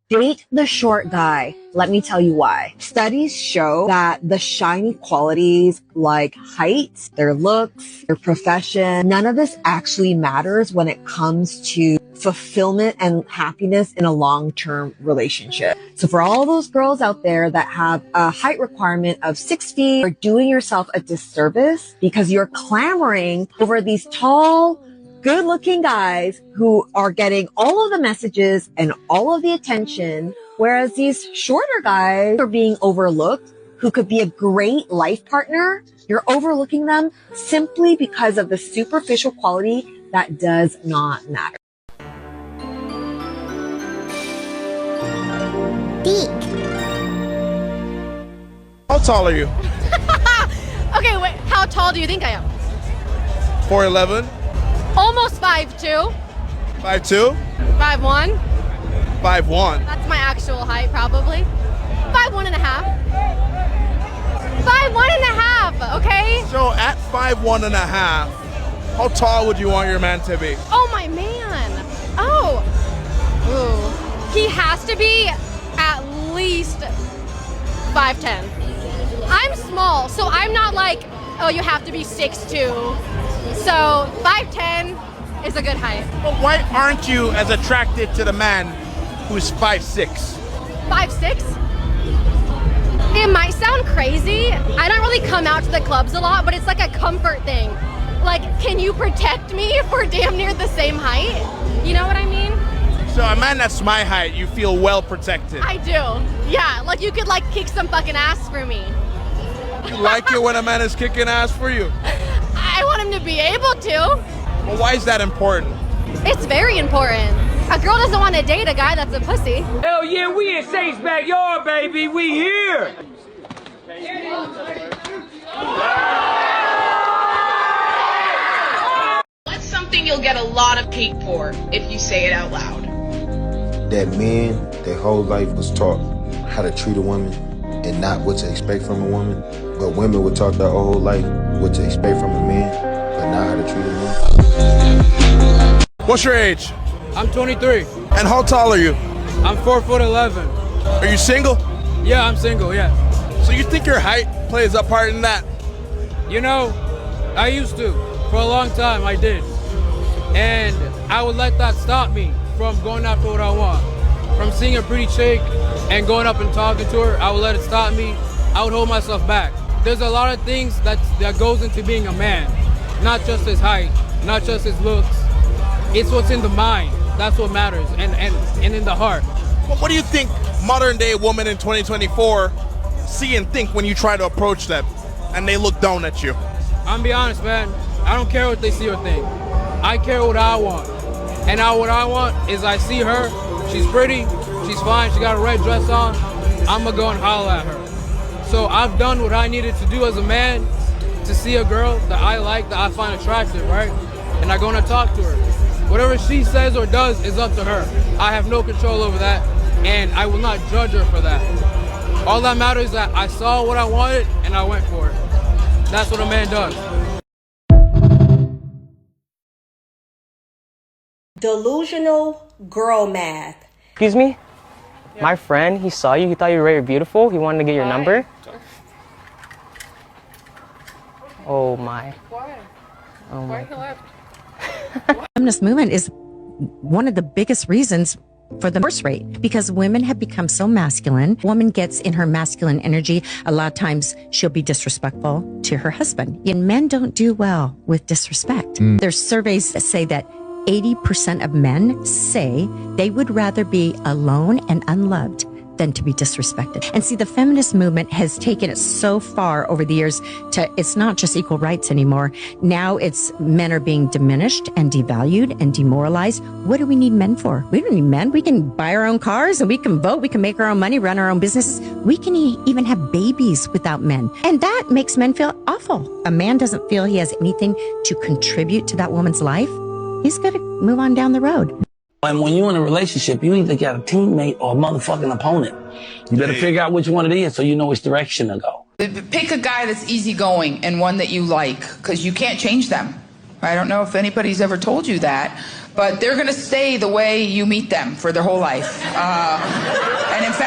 Date the short guy. Let me tell you why. Studies show that the shiny qualities like height, their looks, their profession, none of this actually matters when it comes to fulfillment and happiness in a long-term relationship. So for all those girls out there that have a height requirement of 6 feet, you're doing yourself a disservice because you're clamoring over these tall, good-looking guys who are getting all of the messages and all of the attention, whereas these shorter guys are being overlooked who could be a great life partner. You're overlooking them simply because of the superficial quality that does not matter. How tall are you? Okay, wait, how tall do you think I am? 4'11"? Almost 5'2". 5'2"? 5'1". 5'1". That's my actual height, probably. 5'1 and a half. 5'1 and a half, okay? So at 5'1 and a half, how tall would you want your man to be? Oh, my man. Oh. Ooh. He has to be at least 5'10". I'm small, so I'm not like, oh, you have to be 6'2". So 5'10" is a good height. But why aren't you as attracted to the man who's 5'6"? 5'6"? It might sound crazy. I don't really come out to the clubs a lot, but it's like a comfort thing. Like, can you protect me if we're damn near the same height? You know what I mean? So a man that's my height, you feel well protected. I do. Yeah, like you could like kick some fucking ass for me. You like it when a man is kicking ass for you? I want him to be able to. Well, why is that important? It's very important. A girl doesn't want to date a guy that's a pussy. Hell yeah, we in Saints backyard, baby. We here. What's something you'll get a lot of hate for if you say it out loud? That men, their whole life was taught how to treat a woman and not what to expect from a woman. But women were taught their whole life what to expect from a man, but not how to treat a woman. What's your age? I'm 23. And how tall are you? I'm 4'11". Are you single? Yeah, I'm single, yeah. So you think your height plays a part in that? You know, I used to. For a long time, I did. And I would let that stop me from going after what I want. From seeing a pretty chick and going up and talking to her, I would let it stop me. I would hold myself back. There's a lot of things that goes into being a man. Not just his height, not just his looks. It's what's in the mind. That's what matters, and in the heart. But what do you think modern day women in 2024 see and think when you try to approach them and they look down at you? I'm be honest, man. I don't care what they see or think. I care what I want. And now what I want is I see her, she's pretty, she's fine, she got a red dress on, I'm gonna go and holler at her. So I've done what I needed to do as a man to see a girl that I like, that I find attractive, right? And I go and I talk to her. Whatever she says or does is up to her. I have no control over that, and I will not judge her for that. All that matters is that I saw what I wanted and I went for it. That's what a man does. Delusional girl math. Excuse me? Yeah. My friend, he saw you, he thought you were very beautiful, he wanted to get your number. Oh my. Why? Oh my. Why he left? Feminist movement is one of the biggest reasons for the divorce rate, because women have become so masculine. A woman gets in her masculine energy. A lot of times she'll be disrespectful to her husband. And men don't do well with disrespect. There's surveys that say that 80% of men say they would rather be alone and unloved than to be disrespected. And see, the feminist movement has taken it so far over the years to, it's not just equal rights anymore. Now it's men are being diminished and devalued and demoralized. What do we need men for? We don't need men. We can buy our own cars and we can vote. We can make our own money, run our own businesses. We can even have babies without men. And that makes men feel awful. A man doesn't feel he has anything to contribute to that woman's life. He's got to move on down the road. And when you're in a relationship, you either got a teammate or a motherfucking opponent. You better figure out which one it is so you know which direction to go. Pick a guy that's easygoing and one that you like, because you can't change them. I don't know if anybody's ever told you that, but they're going to stay the way you meet them for their whole life.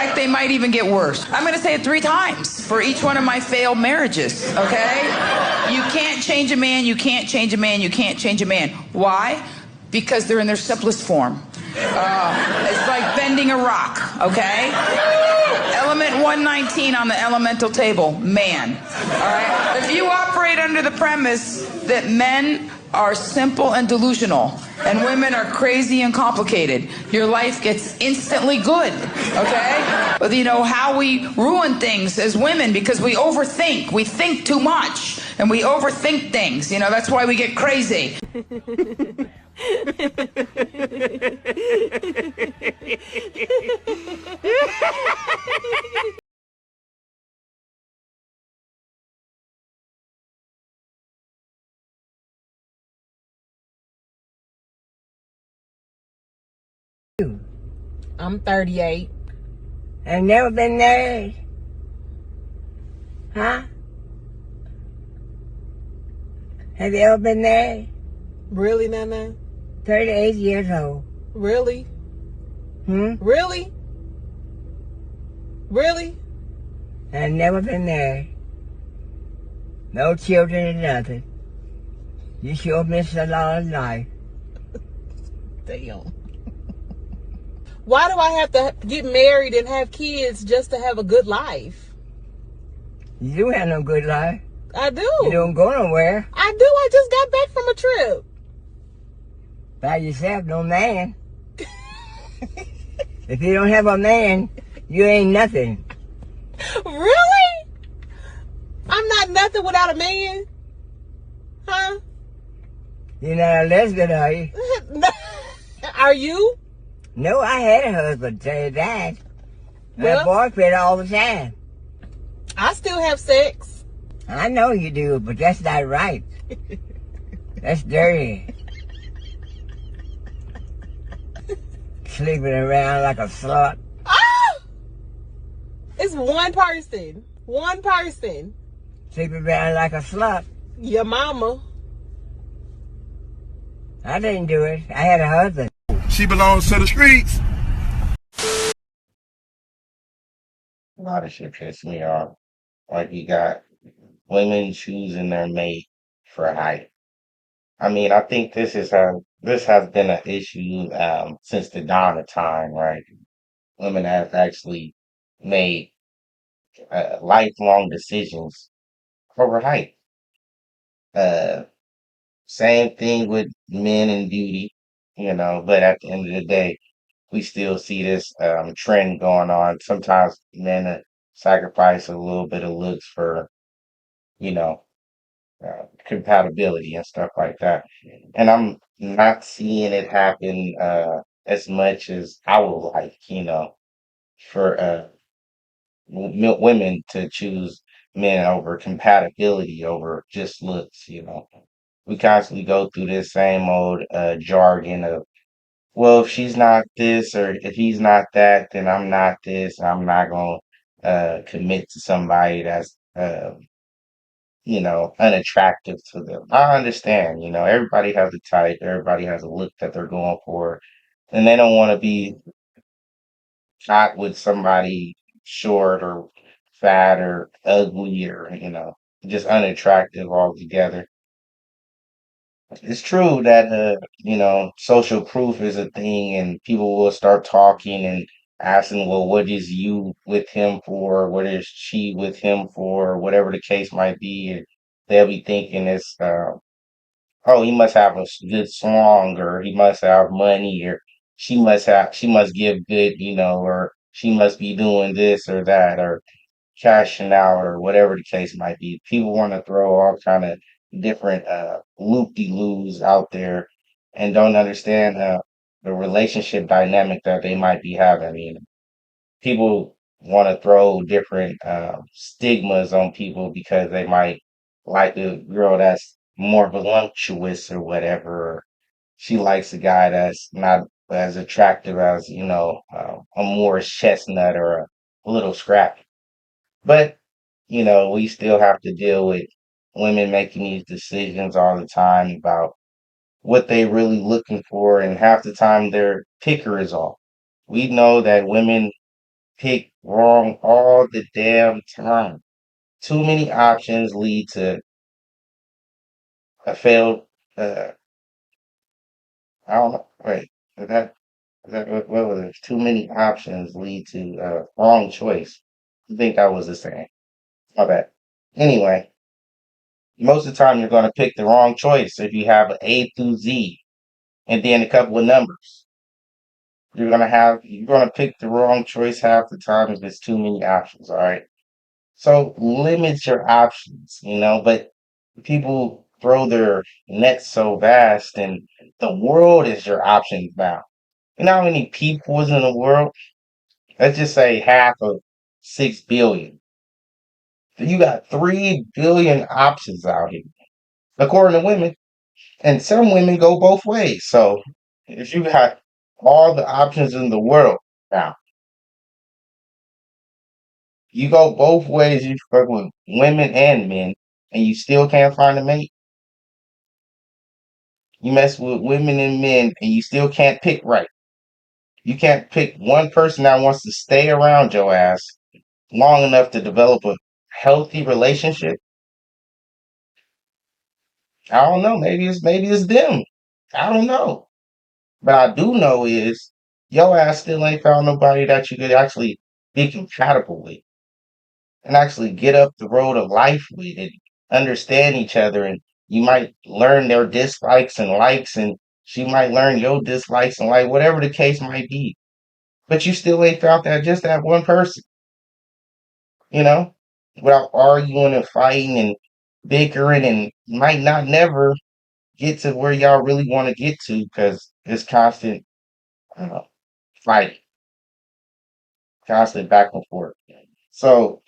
fact, they might even get worse. I'm going to say it 3 times for each one of my failed marriages, okay? You can't change a man, you can't change a man, you can't change a man. Why? Because they're in their simplest form. It's like bending a rock, okay? Element 119 on the elemental table, man. All right? If you operate under the premise that men are simple and delusional and women are crazy and complicated, your life gets instantly good, okay? But you know how we ruin things as women because we overthink. We think too much and we overthink things. You know, that's why we get crazy. I'm 38. I've never been married. Huh? Have you ever been married? Really, Nana? 38 years old. Really? Really? Really? I've never been married. No children or nothing. You sure missed a lot of life. Damn. Why do I have to get married and have kids just to have a good life? You do have no good life. I do. You don't go nowhere. I do. I just got back from a trip. By yourself, no man. If you don't have a man, you ain't nothing. Really? I'm not nothing without a man? Huh? You're not a lesbian, are you? Are you? No, I had a husband, tell you that. I had a Well, boyfriend all the time. I still have sex. I know you do, but that's not right. That's dirty. Sleeping around like a slut. Ah! It's one person. One person. Sleeping around like a slut. Your mama. I didn't do it. I had a husband. She belongs to the streets. A lot of shit pisses me off. Like you got women choosing their mate for height. I mean, I think this has been an issue since the dawn of time, right? Women have actually made lifelong decisions over height. Uh, Same thing with men and beauty, you know. But at the end of the day, we still see this trend going on. Sometimes men sacrifice a little bit of looks for, you know, compatibility and stuff like that. And I'm not seeing it happen as much as I would like, you know, for women to choose men over compatibility over just looks, you know. We constantly go through this same old jargon of, well, if she's not this or if he's not that, then I'm not this. And I'm not going to commit to somebody that's, you know, unattractive to them. I understand, you know, everybody has a type, everybody has a look that they're going for, and they don't want to be shot with somebody short or fat or ugly or, you know, just unattractive altogether. It's true that you know, social proof is a thing and people will start talking and asking, well, what is you with him for? What is she with him for? Whatever the case might be. And they'll be thinking it's oh, he must have a good song or he must have money or she must give good, you know, or she must be doing this or that or cashing out or whatever the case might be. People want to throw all kind of different loop-de-loos out there and don't understand the relationship dynamic that they might be having. I mean, people want to throw different stigmas on people because they might like a girl that's more voluptuous or whatever. Or she likes a guy that's not as attractive as, you know, a Morris Chestnut or a little scrappy. But, you know, we still have to deal with women making these decisions all the time about what they really looking for, and half the time their picker is off. We know that women pick wrong all the damn time. Too many options lead to a failed. I don't know. Wait, is that what was it? Too many options lead to wrong choice. I think that was the saying. My bad. Anyway, most of the time you're going to pick the wrong choice if you have an A through Z and then a couple of numbers. You're gonna pick the wrong choice half the time if it's too many options. All right. So limit your options, but people throw their nets so vast and the world is your options now. You know how many people is in the world? Let's just say half of 6 billion. So you got 3 billion options out here, according to women. And some women go both ways. So if you got all the options in the world now, you go both ways, you fuck with women and men, and you still can't find a mate. You mess with women and men, and you still can't pick right. You can't pick one person that wants to stay around your ass long enough to develop a healthy relationship. I don't know. Maybe it's them. I don't know. But I do know is your ass still ain't found nobody that you could actually be compatible with and actually get up the road of life with and understand each other. And you might learn their dislikes and likes, and she might learn your dislikes and like whatever the case might be. But you still ain't found that one person, you know, without arguing and fighting and bickering and might not never get to where y'all really want to get to because it's constant uh, fighting, constant back and forth. So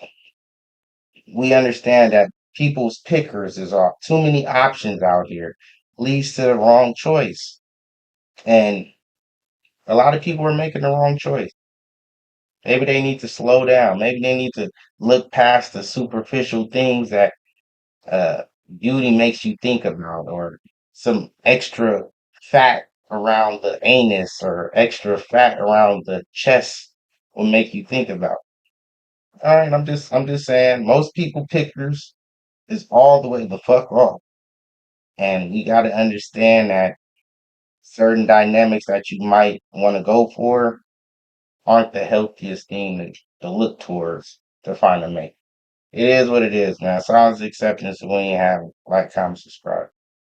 we understand that people's pickers is off. Too many options out here leads to the wrong choice. And a lot of people are making the wrong choice. Maybe they need to slow down. Maybe they need to look past the superficial things that uh, beauty makes you think about, or some extra fat around the anus or extra fat around the chest will make you think about. All right, I'm just saying most people pickers is all the way the fuck off. And we got to understand that certain dynamics that you might want to go for aren't the healthiest thing to look towards to find a mate. It is what it is, man. Silence acceptance when you have like, comment, subscribe.